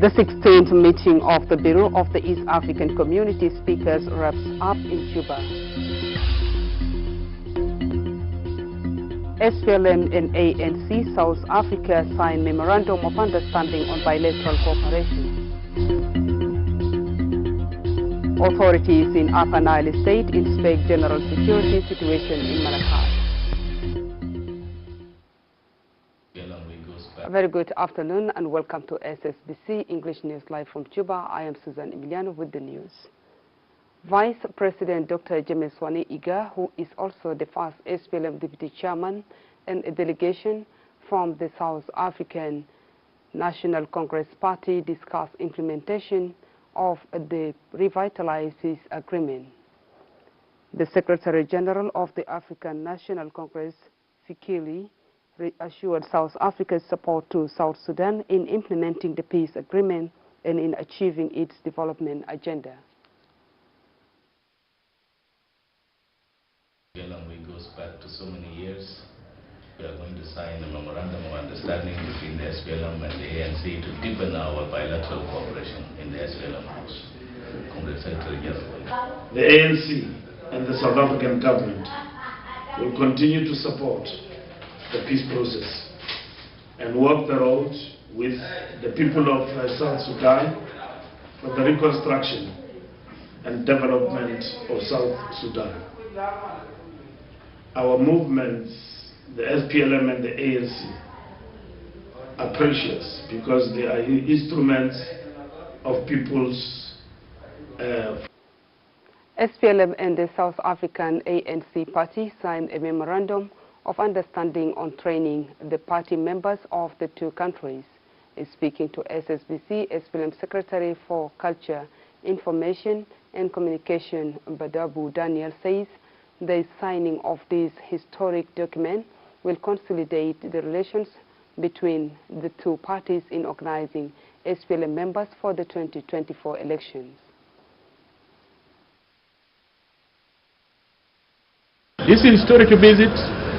The 16th meeting of the Bureau of the East African Community Speakers wraps up in Juba. SPLM and ANC South Africa signed Memorandum of Understanding on bilateral cooperation. Authorities in Upper Nile State inspect general security situation in Malakal. A very good afternoon and welcome to Ssbc English News Live from Juba. I am Susan Emiliano with the news. Vice President Dr. James Wani Iga, who is also the first SPLM Deputy Chairman, and a delegation from the South African National Congress Party discussed implementation of the Revitalize Peace Agreement. The Secretary General of the African National Congress, Fikili, reassured South Africa's support to South Sudan in implementing the peace agreement and in achieving its development agenda. It goes back to so many years. We are going to sign a memorandum of understanding between the SPLM and the ANC to deepen our bilateral cooperation in the SPLM House. Congress Secretary General. The ANC and the South African government will continue to support the peace process and work the road with the people of South Sudan for the reconstruction and development of South Sudan. Our movements, the SPLM and the ANC, are precious because they are instruments of people's SPLM and the South African ANC party signed a memorandum of understanding on training the party members of the two countries. Speaking to Ssbc, SPLM Secretary for Culture, Information and Communication, Badabu Daniel, says the signing of this historic document will consolidate the relations between the two parties in organizing SPLM members for the 2024 elections. This historic visit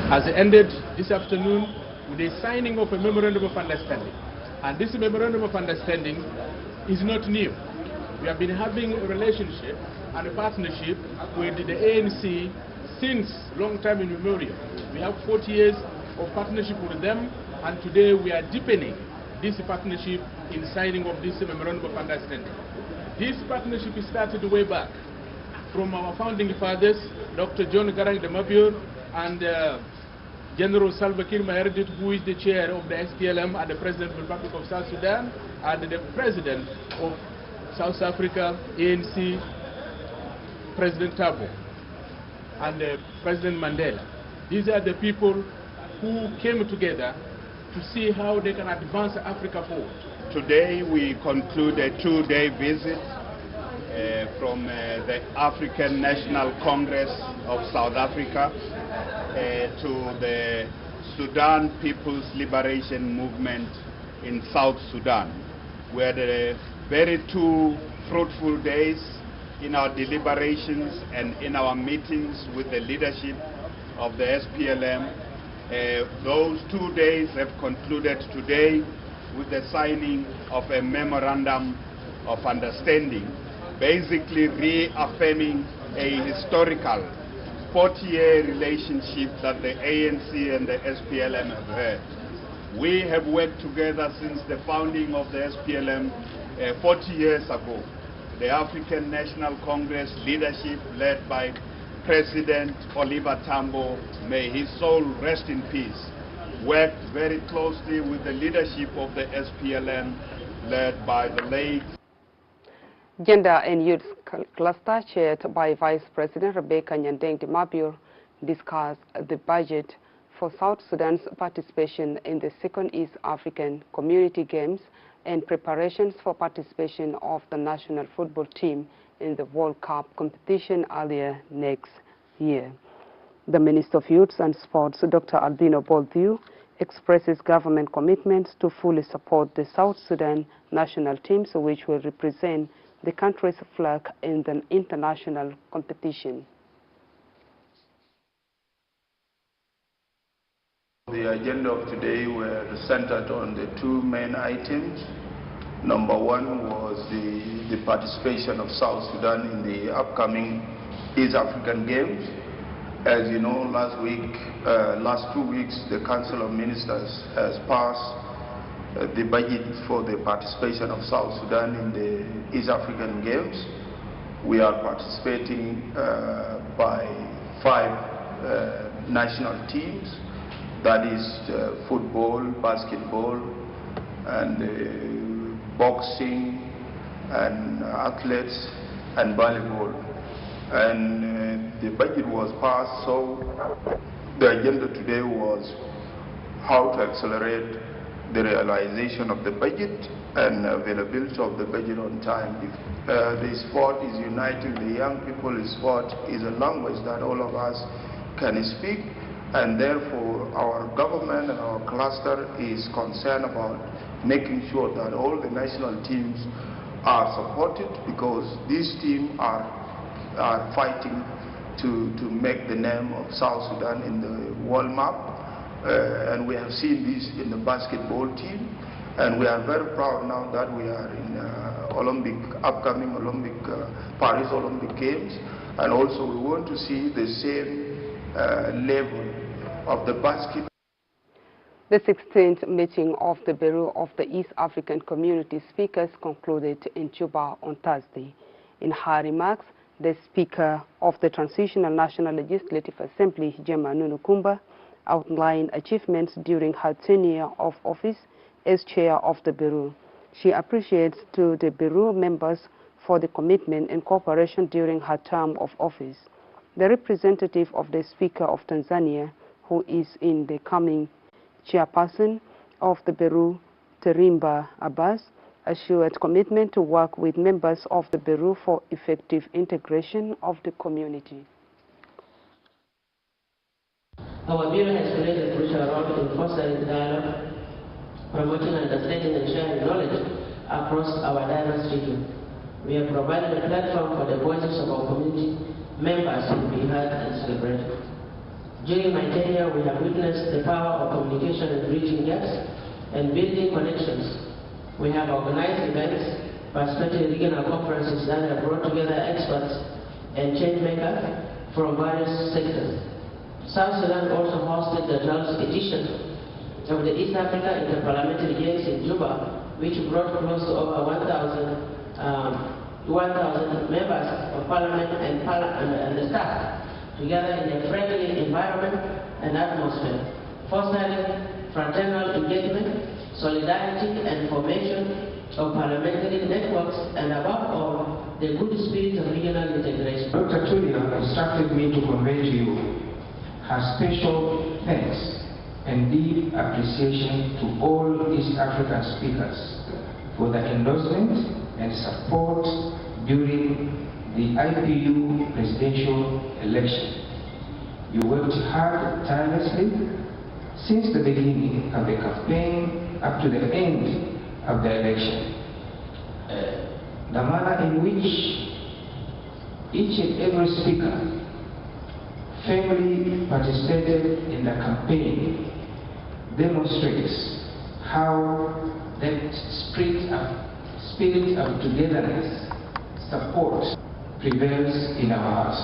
has ended this afternoon with the signing of a memorandum of understanding. And this memorandum of understanding is not new. We have been having a relationship and a partnership with the ANC since long time immemorial. We have 40 years of partnership with them, and today we are deepening this partnership in signing of this memorandum of understanding. This partnership started way back from our founding fathers, Dr. John Garang de Mabur and General Salva Kiir Mayardit, who is the chair of the SPLM and the President of the Republic of South Sudan, and the President of South Africa, ANC, President Thabo, and President Mandela. These are the people who came together to see how they can advance Africa forward. Today we conclude a two-day visit from the African National Congress of South Africa to the Sudan People's Liberation Movement in South Sudan. We had very two fruitful days in our deliberations and in our meetings with the leadership of the SPLM. Those 2 days have concluded today with the signing of a memorandum of understanding, basically reaffirming a historical 40-year relationship that the ANC and the SPLM have had. We have worked together since the founding of the SPLM 40 years ago. The African National Congress leadership led by President Oliver Tambo, may his soul rest in peace, worked very closely with the leadership of the SPLM led by the late Gender and Youth Cluster, chaired by Vice President Rebecca Nyandeng de Mabur, discussed the budget for South Sudan's participation in the second East African Community Games and preparations for participation of the national football team in the World Cup competition earlier next year. The Minister of Youth and Sports, Dr. Albino Boldview, expresses government commitments to fully support the South Sudan national teams, which will represent the country's flag in the international competition. The agenda of today were centered on the two main items. Number one was the participation of South Sudan in the upcoming East African Games. As you know, last 2 weeks, the Council of Ministers has passed the budget for the participation of South Sudan in the East African Games. We are participating by 5 national teams, that is football, basketball, and boxing, and athletes, and volleyball. And the budget was passed, so the agenda today was how to accelerate the realization of the budget and availability of the budget on time. The sport is uniting the young people. The sport is a language that all of us can speak, and therefore our government and our cluster is concerned about making sure that all the national teams are supported, because these teams are fighting to make the name of South Sudan in the world map. And we have seen this in the basketball team, and we are very proud now that we are in upcoming Paris Olympic Games, and also we want to see the same level of the basket. The 16th meeting of the Bureau of the East African Community Speakers concluded in Juba on Thursday. In her remarks, the Speaker of the Transitional National Legislative Assembly, Gemma Nunukumba, outlined achievements during her tenure of office as chair of the Bureau. She appreciates to the Bureau members for the commitment and cooperation during her term of office. The representative of the Speaker of Tanzania, who is in the coming chairperson of the Bureau, Terimba Abbas, assured commitment to work with members of the Bureau for effective integration of the community. Our Bureau has played a crucial role in fostering dialogue, promoting understanding and sharing knowledge across our diverse region. We have provided a platform for the voices of our community members to be heard and celebrated. During my tenure, we have witnessed the power of communication and bridging gaps and building connections. We have organized events, participated in regional conferences that have brought together experts and change makers from various sectors. South Sudan also hosted the 12th edition of the East Africa Interparliamentary Games in Juba, which brought close to over 1,000 members of parliament and the staff together in a friendly environment and atmosphere, fostering fraternal engagement, solidarity, and formation of parliamentary networks, and above all, the good spirit of regional integration. Dr. Tulia instructed me to convey to you her special thanks and deep appreciation to all East African speakers for the endorsement and support during the IPU presidential election. You worked hard tirelessly since the beginning of the campaign up to the end of the election. The manner in which each and every speaker firmly participated in the campaign demonstrates how that spirit of togetherness, support prevails in our house.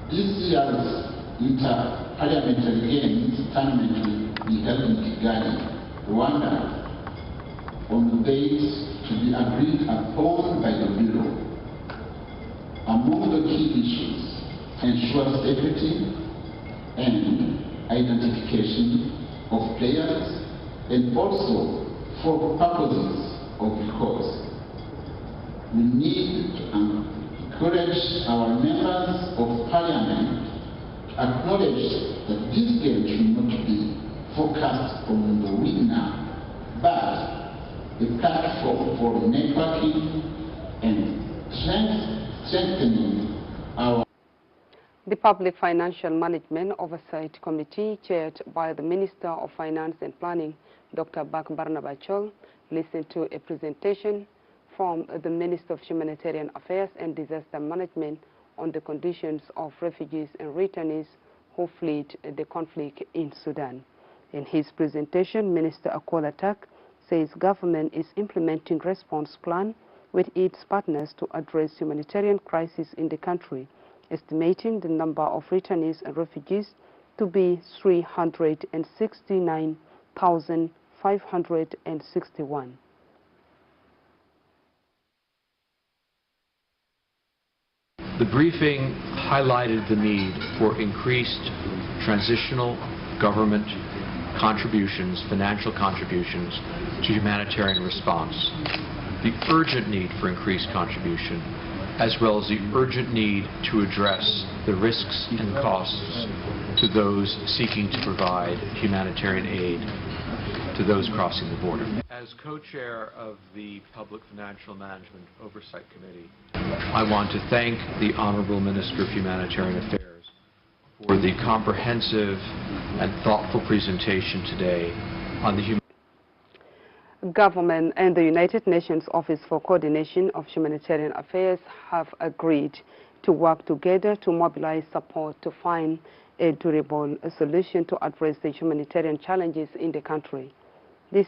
This year's Inter-Parliamentary Games tournament will be held in Kigali, Rwanda, on the dates to be agreed upon by the Bureau. Among the key issues, ensure safety and identification of players, and also for purposes of recourse. We need to encourage our members of parliament to acknowledge that this game should not be focused on the winner, but a platform for networking and strengthening our. The Public Financial Management Oversight Committee, chaired by the Minister of Finance and Planning, Dr. Bak Barnabachol, listened to a presentation from the Minister of Humanitarian Affairs and Disaster Management on the conditions of refugees and returnees who fled the conflict in Sudan. In his presentation, Minister Akola Tak says government is implementing response plan with its partners to address humanitarian crisis in the country, estimating the number of returnees and refugees to be 369,561. The briefing highlighted the need for increased transitional government contributions, financial contributions to humanitarian response, the urgent need for increased contribution, as well as the urgent need to address the risks and costs to those seeking to provide humanitarian aid to those crossing the border. As co-chair of the Public Financial Management Oversight Committee, I want to thank the Honorable Minister of Humanitarian Affairs for the comprehensive and thoughtful presentation today on the Government and the United Nations Office for Coordination of Humanitarian Affairs have agreed to work together to mobilize support to find a durable solution to address the humanitarian challenges in the country. This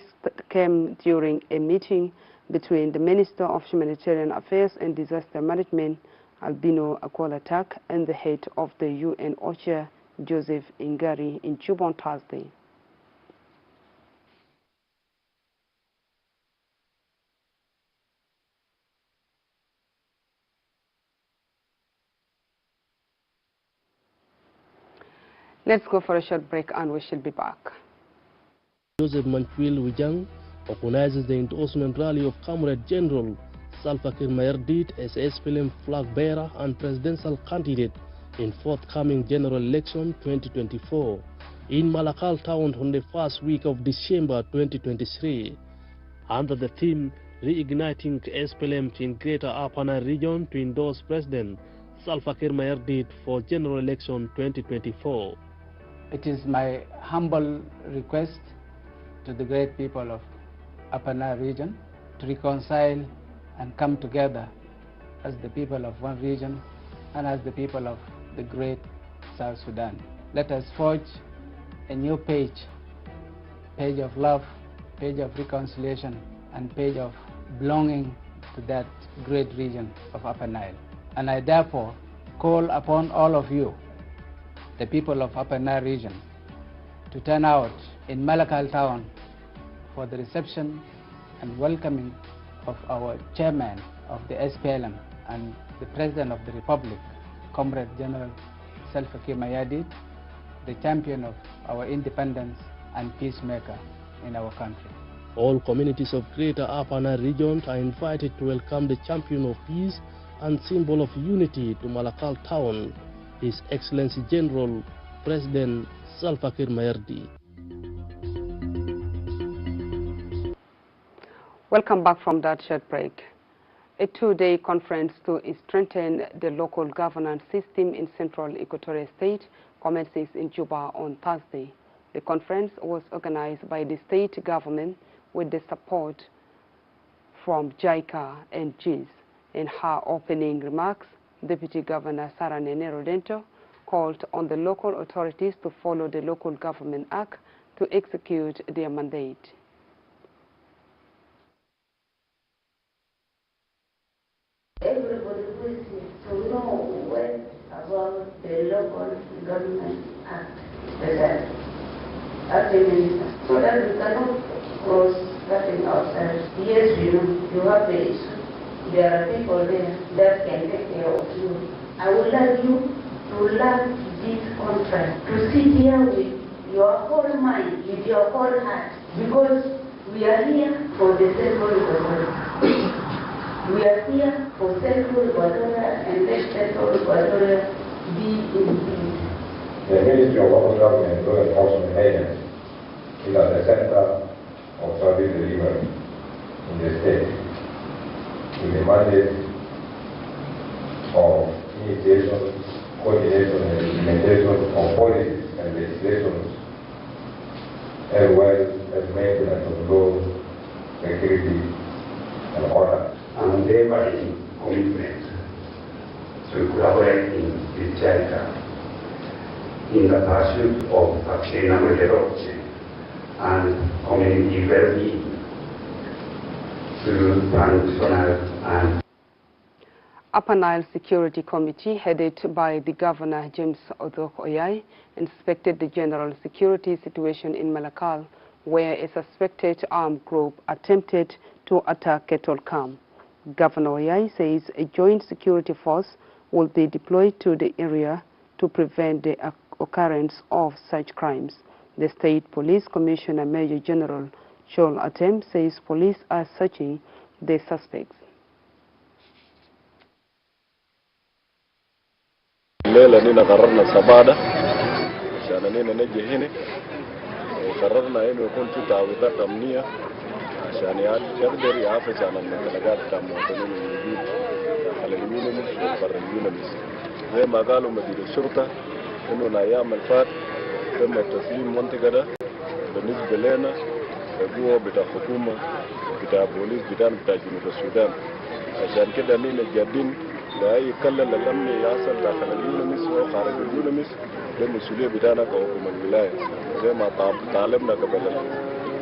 came during a meeting between the Minister of Humanitarian Affairs and Disaster Management, Albino Akwalatak, and the head of the UN OCHA, Joseph Ingari, in Juba on Thursday. Let's go for a short break and we shall be back. Joseph Manchwil Wijang organizes the endorsement rally of Comrade General Salva Kiir Mayardit as SPLM flag bearer and presidential candidate in forthcoming general election 2024 in Malakal town on the first week of December 2023 under the theme Reigniting SPLM in Greater Upper Nile region to endorse President Salva Kiir Mayardit for general election 2024. It is my humble request to the great people of Upper Nile region to reconcile and come together as the people of one region and as the people of the great South Sudan. Let us forge a new page of love, page of reconciliation, and page of belonging to that great region of Upper Nile. And I therefore call upon all of you, the people of Upper Nile region, to turn out in Malakal town for the reception and welcoming of our chairman of the SPLM and the President of the Republic, Comrade General Salva Kiir Mayardit, the champion of our independence and peacemaker in our country. All communities of Greater Upper Nile region are invited to welcome the champion of peace and symbol of unity to Malakal town, His Excellency General President Salva Kiir Mayardit. Welcome back from that short break. A two-day conference to strengthen the local governance system in Central Equatorial State commences in Juba on Thursday. The conference was organized by the state government with the support from JICA and GIS. In her opening remarks, Deputy Governor Sarah Nene Rodento called on the local authorities to follow the Local Government Act to execute their mandate. Everybody who is here to know well about the Local Government Act, as a minister, so that we cannot cross cutting ourselves. Yes, you have the issue. There are people there that can take care of you. I would like you to learn this contract, to sit here with your whole mind, with your whole heart, because we are here for the Central Equatorial. We are here for Central Equatoria and let Central Equatoria be in peace. The Ministry of Local Government and Law Enforcement Agents is at the center of service delivery in the state, with the mandate of initiation, coordination, and implementation of policies and legislations, as well as maintenance of law, security, and order. Unwavering commitment to collaborating with JICA in the pursuit of sustainable development and community well-being through transitional and Upper Nile Security Committee, headed by the Governor James Oyai, inspected the general security situation in Malakal, where a suspected armed group attempted to attack Kettle Camp. Governor Oyai says a joint security force will be deployed to the area to prevent the occurrence of such crimes. The State Police Commissioner Major General Chol Atem says police are searching the suspects. الليلة نينا قررنا الصبادة عشان نينا نجي هنا وقررنا انه يكون في تعويضات امنية عشان يقدر يحافظ على الممتلكات بتاع المواطنين الموجودين على اليونمس وبر اليونمس. زي ما قالوا مدير الشرطة انه الايام الفات تم تسليم منطقة ده بالنسبة لنا قوة بتاع حكومة بتاع بوليس بتاع جنوب السودان. عشان كده نينا جادين لأي كلل الأمن يصل داخل اليونمس أو خارج اليونمس ده مسؤولية بتاعنا كحكومة الولاية. زي ما طالبنا قبل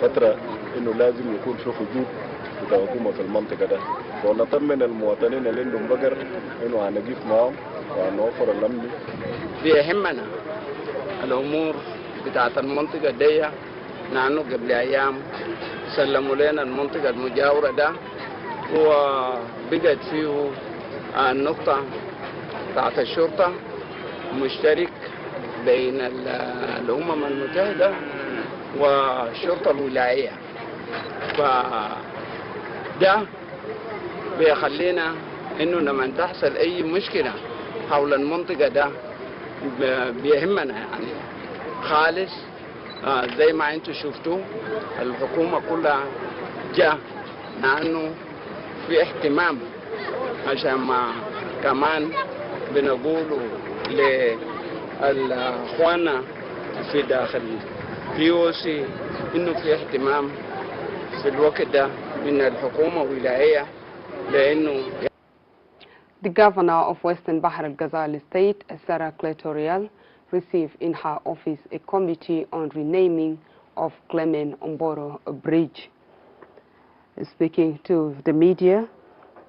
فترة إنه لازم يكون في حدود بتاع حكومة في المنطقة ده، ونطمن المواطنين اللي عندهم بقر إنه هنقف معهم وهنوفر الأمن. بيهمنا الأمور بتاعت المنطقة دي، نحن قبل أيام سلموا لنا المنطقة المجاورة ده وبقت فيه النقطة بتاعت الشرطة مشترك بين الأمم المتحدة والشرطة الولاية، فده بيخلينا إنه لما تحصل أي مشكلة حول المنطقة ده بيهمنا يعني خالص. زي ما انتوا شفتوا الحكومة كلها جاء لأنه في اهتمام، عشان ما كمان بنقولوا للأخوانا في داخل POC إنه في اهتمام في الوقت ده من الحكومة الولاية لأنه. The governor of Western Bahr al-Ghazal State, Sarah Cletorial, received in her office a committee on renaming of Clement Omboro Bridge. Speaking to the media,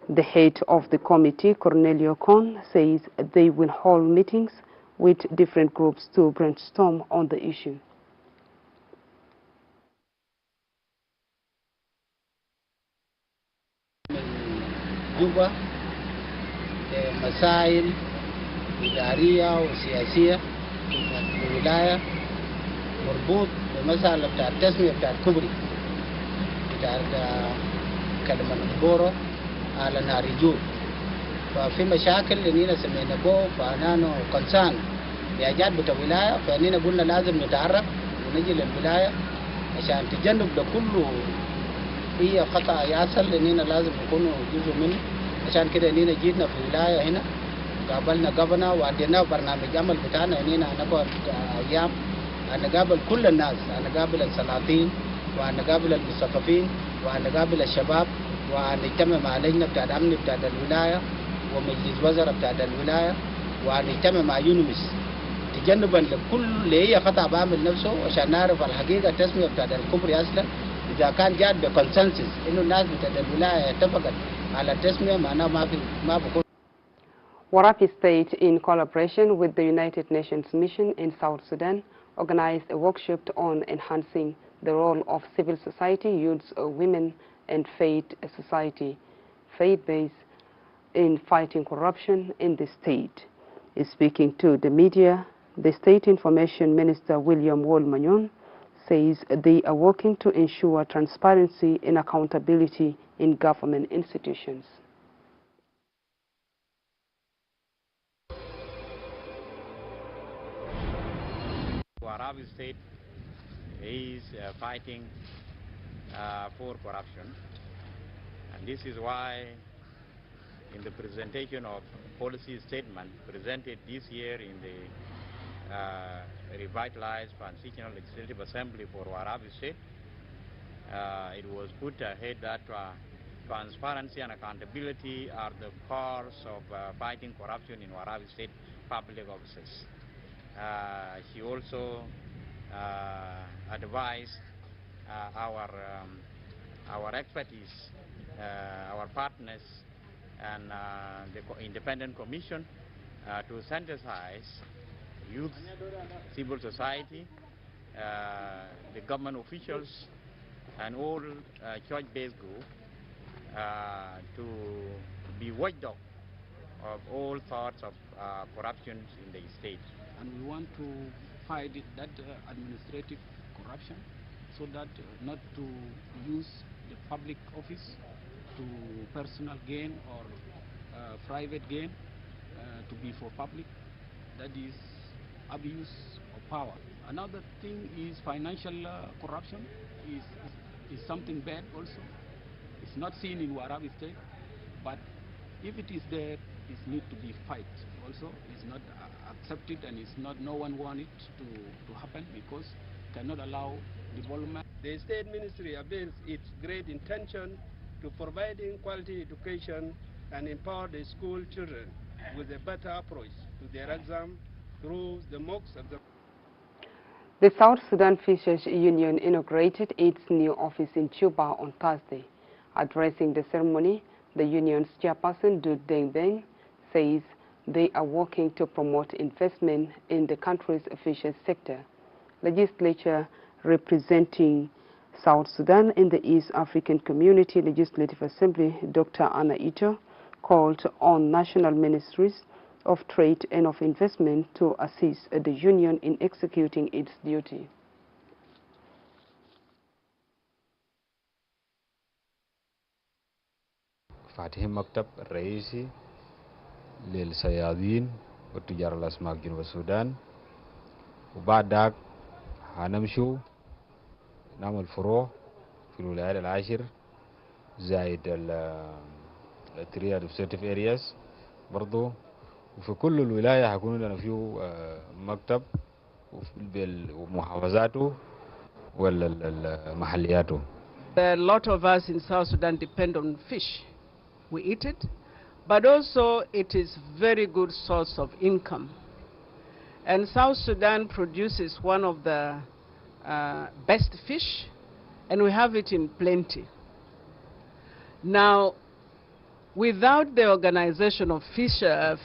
the head of the committee, Cornelio Con, says they will hold meetings with different groups to brainstorm on the issue. جوبا مسائل إدارية وسياسية في الولاية مربوط بمسألة بتاع التسمية بتاع الكبري بتاع كلمة بورو على نهر جوب. ففي مشاكل اللي سمينا بو فأنا كونسان بحاجات بتاع الولاية، فإننا قلنا لازم نتعرف ونجي للولاية عشان تجنب ده كله هي خطأ يحصل، إننا لازم نكونوا جزء منه. عشان كده إننا جينا في الولاية هنا قابلنا قبنا وعندنا برنامج عمل بتاعنا إننا نقعد أيام نقابل كل الناس، نقابل السلاطين ونقابل المثقفين ونقابل الشباب ونجتمع مع لجنة بتاع الأمن بتاع الولاية ومجلس وزراء بتاع الولاية ونجتمع مع يونمس تجنبا لكل اللي هي خطأ بعمل نفسه عشان نعرف الحقيقة التسمية بتاع الكبري أصلا. إذا كان جاد بكونسنسس إنه الناس بتاع الولاية اتفقت على التسمية معناه ما بكون. Warapi State, in collaboration with the United Nations Mission in South Sudan, organized a workshop on enhancing the role of civil society, youths, women, and faith based in fighting corruption in the state. Speaking to the media, the State Information Minister William Wol-Manyon says they are working to ensure transparency and accountability in government institutions. Warapi State is fighting for corruption, and this is why in the presentation of policy statement presented this year in the revitalized Constitutional Legislative Assembly for Warapi State, it was put ahead that transparency and accountability are the cores of fighting corruption in Warapi State public offices. She also advised our our expertise, our partners, and the independent commission to synthesize youth, civil society, the government officials, and all church-based groups to be watchdog of all sorts of corruption in the state. And we want to fight that administrative corruption, so that not to use the public office to personal gain or private gain to be for public. That is abuse of power. Another thing is financial corruption is something bad also. It's not seen in Warabi state, but if it is there, it needs to be fight also. It's not accepted, and it's not, no one wants it to happen, because it cannot allow development. The state ministry avails its great intention to providing quality education and empower the school children with a better approach to their exam through the mocks of the... The South Sudan Fishers Union inaugurated its new office in Juba on Thursday. Addressing the ceremony, the union's chairperson, Du Deng Beng, says they are working to promote investment in the country's fisheries sector. Legislature representing South Sudan in the East African Community Legislative Assembly, Dr. Anna Ito, called on national ministries of trade and of investment to assist the union in executing its duty. فاتحين مكتب الرئيسي للصيادين والتجار الأسماك جنوب السودان، وبعد ذاك هنمشوا نعمل فروع في الولايات العاشر زائد التري administrative areas برضو، وفي كل الولاية هيكون لنا فيه مكتب ومحافظاته ولا محلياته. A lot of us in South Sudan depend on fish. We eat it, but also it is very good source of income. And South Sudan produces one of the best fish, and we have it in plenty. Now, without the organization of fishers,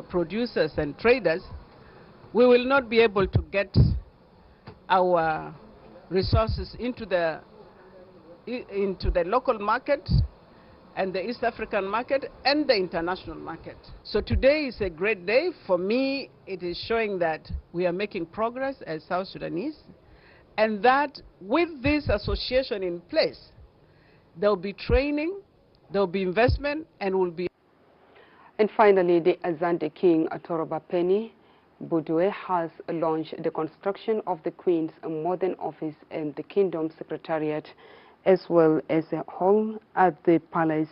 producers and traders, we will not be able to get our resources into the local market and the East African market and the international market. So today is a great day. For me, it is showing that we are making progress as South Sudanese, and that with this association in place, there will be training, there will be investment, and will be... And finally, the Azande King Atoroba Penny Budwe has launched the construction of the Queen's modern office and the Kingdom Secretariat, as well as a hall at the palace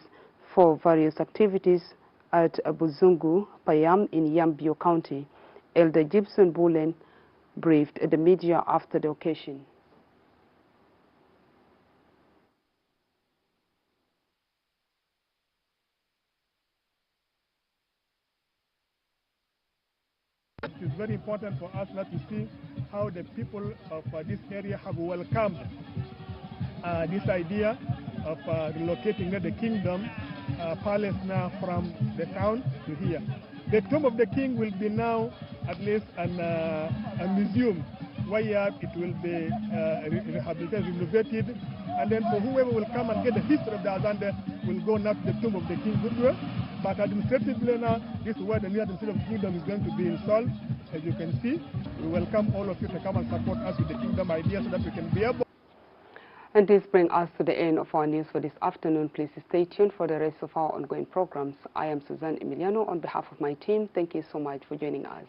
for various activities at Buzungu, Payam in Yambio County. Elder Gibson Bullen briefed the media after the occasion. It is very important for us now to see how the people of this area have welcomed this idea of relocating the kingdom palace now from the town to here. The tomb of the king will be now at least a museum where it will be rehabilitated, renovated, and then for whoever will come and get the history of the Azande will go now to the tomb of the king Goodwill. But administratively now, this is where the new administrative kingdom is going to be installed. As you can see, we welcome all of you to come and support us with the kingdom idea so that we can be able. And this brings us to the end of our news for this afternoon. Please stay tuned for the rest of our ongoing programs. I am Suzanne Emiliano on behalf of my team. Thank you so much for joining us.